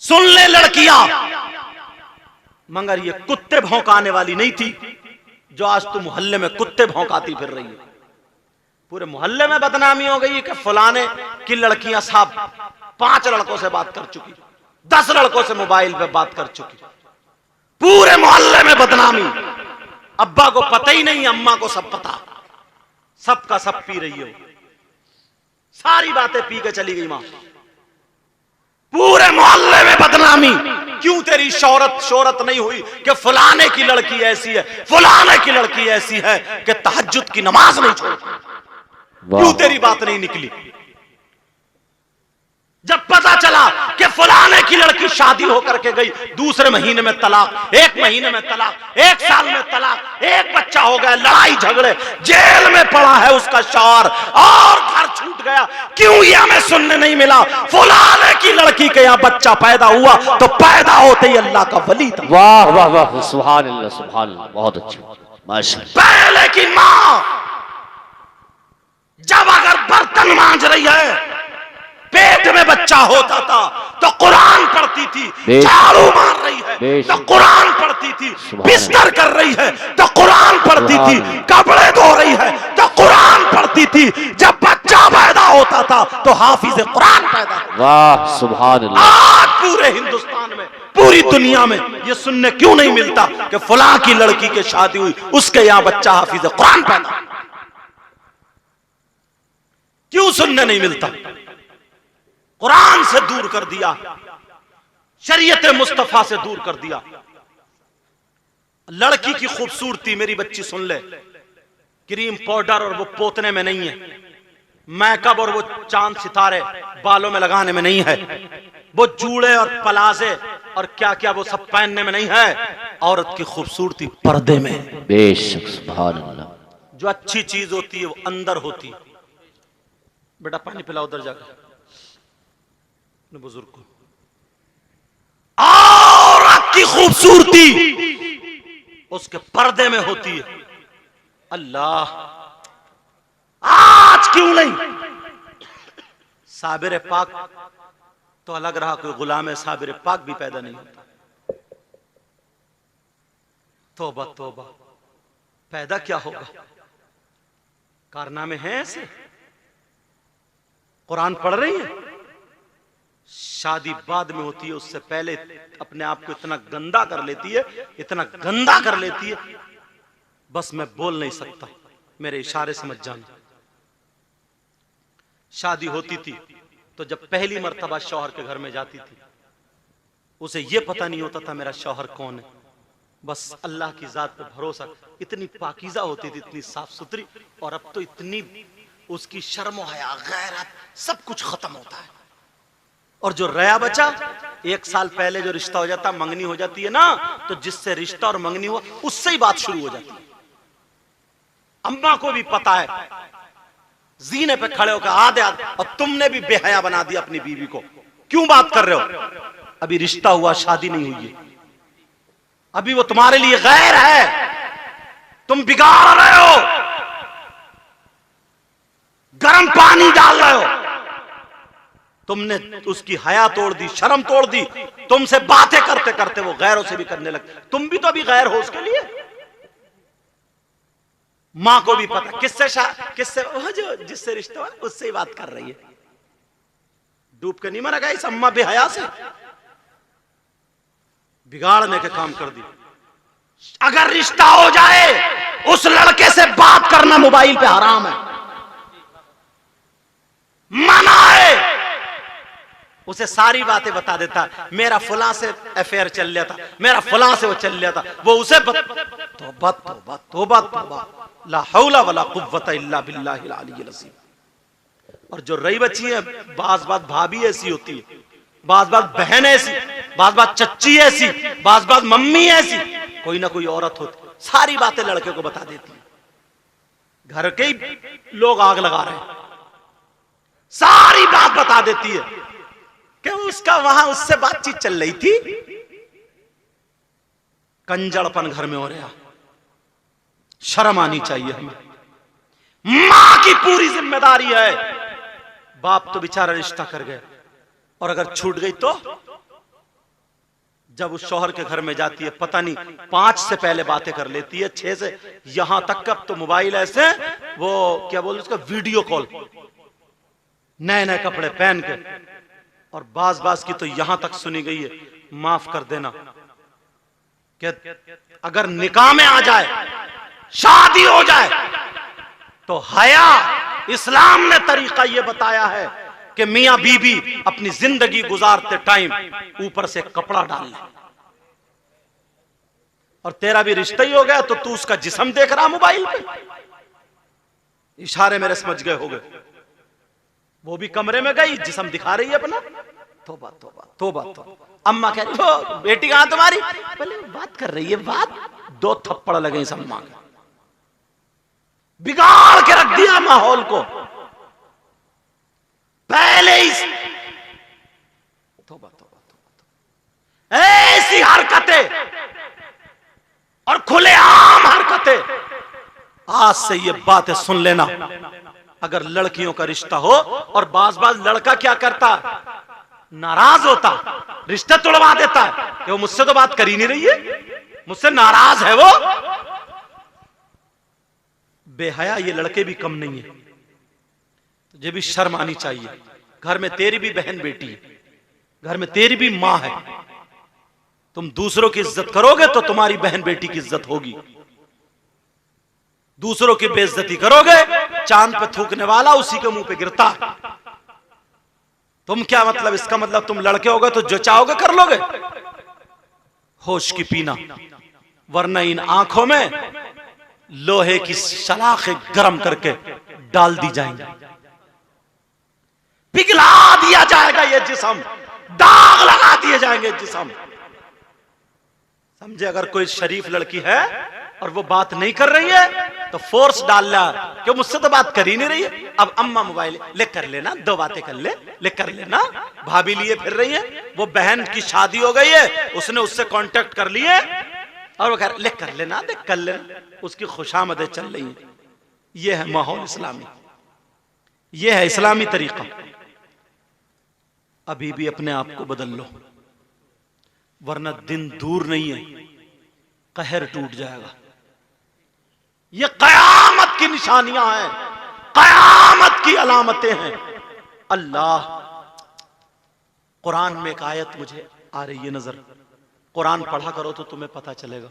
सुन ले लड़कियां, मगर ये कुत्ते भौंकाने वाली नहीं थी जो आज तू मोहल्ले में कुत्ते भौंकाती फिर रही है। पूरे मोहल्ले में बदनामी हो गई कि फलाने की लड़कियां साहब 5 लड़कों से बात कर चुकी, 10 लड़कों से मोबाइल पे बात कर चुकी, पूरे मोहल्ले में बदनामी। अब्बा को पता ही नहीं, अम्मा को सब पता, सबका सब पी रही हो, सारी बातें पी के चली गई मां। पूरे मोहल्ले में बदनामी। क्यों तेरी शोहरत नहीं हुई कि फलाने की लड़की ऐसी है, फलाने की लड़की ऐसी है कि तहज्जुद की नमाज नहीं छोड़ती? क्यों तेरी बात नहीं निकली? जब पता चला कि फलाने की लड़की शादी होकर के गई, दूसरे महीने में तलाक, 1 महीने में तलाक, 1 साल में तलाक, 1 बच्चा हो गया, लड़ाई झगड़े, जेल में पड़ा है उसका शौहर और घर छूट गया। क्यों ये हमें सुनने नहीं मिला? फलाने की लड़की के यहां बच्चा पैदा हुआ तो पैदा होते ही अल्लाह का वली था। वाह वाह वाह, सुभान अल्लाह, सुभान अल्लाह, बहुत अच्छा, माशाअल्लाह। पहले की मां जब अगर बर्तन मांज रही है, पेट में बच्चा होता था तो कुरान पढ़ती थी, झाड़ू मार रही है तो कुरान पढ़ती थी, बिस्तर कर रही है तो कुरान पढ़ती थी, कपड़े धो रही है तो कुरान पढ़ती थी। जब बच्चा पैदा होता था तो हाफिज कुरान पैदा। वाह सुभान अल्लाह। आज पूरे हिंदुस्तान में, पूरी दुनिया में ये सुनने क्यों नहीं मिलता कि फलां की लड़की की शादी हुई, उसके यहां बच्चा हाफिज कुरान पैदा? क्यों सुनने नहीं मिलता? कुरान से दूर कर दिया, शरीयत मुस्तफा से दूर कर दिया। लड़की की खूबसूरती, मेरी बच्ची सुन ले, क्रीम पाउडर और वो पोतने में नहीं है, मेकअप और वो चांद सितारे बालों में लगाने में नहीं है, वो जूड़े और पलाजे और क्या क्या वो सब पहनने में नहीं है। औरत की खूबसूरती पर्दे में। बेशक, सुभान अल्लाह। जो अच्छी चीज होती है वो अंदर होती है। बेटा पानी पिलाओ उधर जाकर बुजुर्ग को। औरत की खूबसूरती उसके पर्दे में होती है। अल्लाह, आज क्यों नहीं? साबिर पाक तो अलग रहा, कोई गुलाम साबिर पाक भी पैदा नहीं होता। तौबा तौबा, पैदा क्या होगा? कारनामे हैं ऐसे। कुरान पढ़ रही है, शादी बाद में होती है, उससे पहले अपने आप को इतना गंदा कर लेती है, इतना गंदा कर लेती है, बस मैं बोल नहीं सकता, मेरे इशारे समझ जाना। शादी होती थी तो जब पहली मर्तबा शौहर के घर में जाती थी, उसे यह पता नहीं होता था मेरा शौहर कौन है, बस अल्लाह की जात पे भरोसा। इतनी पाकीज़ा होती थी, इतनी साफ सुथरी, और अब तो इतनी उसकी शर्म हया, गैरत, सब कुछ खत्म होता है। और जो रया बचा, 1 साल पहले जो रिश्ता हो जाता, मंगनी हो जाती है ना, तो जिससे रिश्ता और मंगनी हुआ उससे ही बात शुरू हो जाती है। अम्मा को भी पता है, जीने पे खड़े होकर आधे आधे, और तुमने भी बेहया बना दिया अपनी बीवी को। क्यों बात कर रहे हो? अभी रिश्ता हुआ, शादी नहीं हुई है, अभी वो तुम्हारे लिए गैर है, तुम बिगाड़ रहे हो, गर्म पानी डाल रहे हो। तुमने उसकी हया तोड़ दी, शर्म तोड़ दी, तुमसे बातें करते करते वो गैरों से भी करने लगे। तुम भी तो अभी गैर हो उसके लिए। मां को भी पता, किससे जो जिससे रिश्ता हुआ उससे ही बात कर रही है। डूब के नहीं मरा गया इस अम्मा बेहया से, बिगाड़ने के काम कर दी। अगर रिश्ता हो जाए, उस लड़के से बात करना मोबाइल पे हराम है, मना है। उसे सारी बातें बता देता, मेरा फलां से अफेयर चल रहा था, मेरा फलां से वो चल रहा था, वो उसे तौबा तौबा तौबा तौबा, ला हौला वला कुव्वता इल्ला बिल्लाहिल अलीय्यिल अज़ीम। और जो रही बची है, बाज बात भाभी ऐसी होती है, बाज बात बहन ऐसी, बाज बात चच्ची ऐसी, बाज बात मम्मी ऐसी, कोई ना कोई औरत होती, सारी बातें लड़के को बता देती है। घर के ही लोग आग लगा रहे हैं, सारी बात बता देती है कि उसका वहां उससे बातचीत चल रही थी। कंजड़पन घर में हो रहा, शर्म आनी चाहिए हमें। मां की पूरी जिम्मेदारी है। बाप तो बेचारा रिश्ता कर गया, और अगर छूट गई तो जब उस शौहर के घर में जाती है, पता नहीं 5 से पहले बातें कर लेती है, 6 से, यहां तक कब तो मोबाइल ऐसे, वो क्या बोलते उसका, वीडियो कॉल, नए नए कपड़े पहन के। और बाज बाज की तो यहां तक सुनी गई है, माफ कर देना, कि अगर निकाह में आ जाए, शादी हो जाए, तो हया, इस्लाम ने तरीका यह बताया है कि मियां बीबी अपनी जिंदगी गुजारते टाइम ऊपर से कपड़ा डाल ले। और तेरा भी रिश्ता ही हो गया तो तू उसका जिस्म देख रहा मोबाइल पे, इशारे मेरे समझ गए हो गए। वो भी कमरे में गई, जिस्म दिखा रही है अपना। तोबा तोबा तोबा तोबा। अम्मा कह रही हो बेटी कहां तुम्हारी, पहले बात कर रही है, बात, 2 थप्पड़ लगे इस अम्मा के, बिगाड़ के रख दिया माहौल को पहले ही। तोबा तोबा तोबा। ऐसी हरकतें और खुलेआम हरकतें, आज से ये बातें सुन लेना। अगर लड़कियों का रिश्ता हो, और बाज बाज लड़का क्या करता, नाराज होता, रिश्ता तोड़वा देता है कि वो मुझसे तो बात कर ही नहीं रही है, मुझसे नाराज है वो। बेहया ये लड़के भी कम नहीं है, तुझे भी शर्म आनी चाहिए। घर में तेरी भी बहन बेटी है, घर में तेरी भी मां है। तुम दूसरों की इज्जत करोगे तो तुम्हारी बहन बेटी की इज्जत होगी। दूसरों की बेइज्जती करोगे, चांद पे थूकने वाला उसी के मुंह पे गिरता है। तुम क्या मतलब, इसका मतलब तुम लड़के होगे तो जो चाहोगे कर लोगे। होश की पीना, वरना इन आंखों में लोहे की सलाखें गर्म करके डाल दी जाएंगी, पिघला दिया जाएगा ये जिस्म, दाग लगा दिए जाएंगे जिस्म। समझे, अगर कोई शरीफ लड़की है और वो बात नहीं कर रही है तो फोर्स डाल रहा, क्यों मुझसे तो बात कर ही नहीं रही है। अब अम्मा मोबाइल ले कर लेना, 2 बातें कर ले कर लेना, भाभी लिए फिर रही है, वो बहन की शादी हो गई है, उसने उससे कांटेक्ट कर लिए और वो कह ले कर लेना, देख कर लेना, उसकी खुशामदें चल रही है। ये है माहौल इस्लामी, ये है इस्लामी तरीका। अभी भी अपने आप को बदल लो, वरना दिन दूर नहीं है, कहर टूट जाएगा। ये कयामत की निशानियां हैं, कयामत की अलामतें हैं। अल्लाह, कुरान में एक आयत मुझे आ रही है नजर, कुरान पढ़ा करो तो तुम्हें पता चलेगा।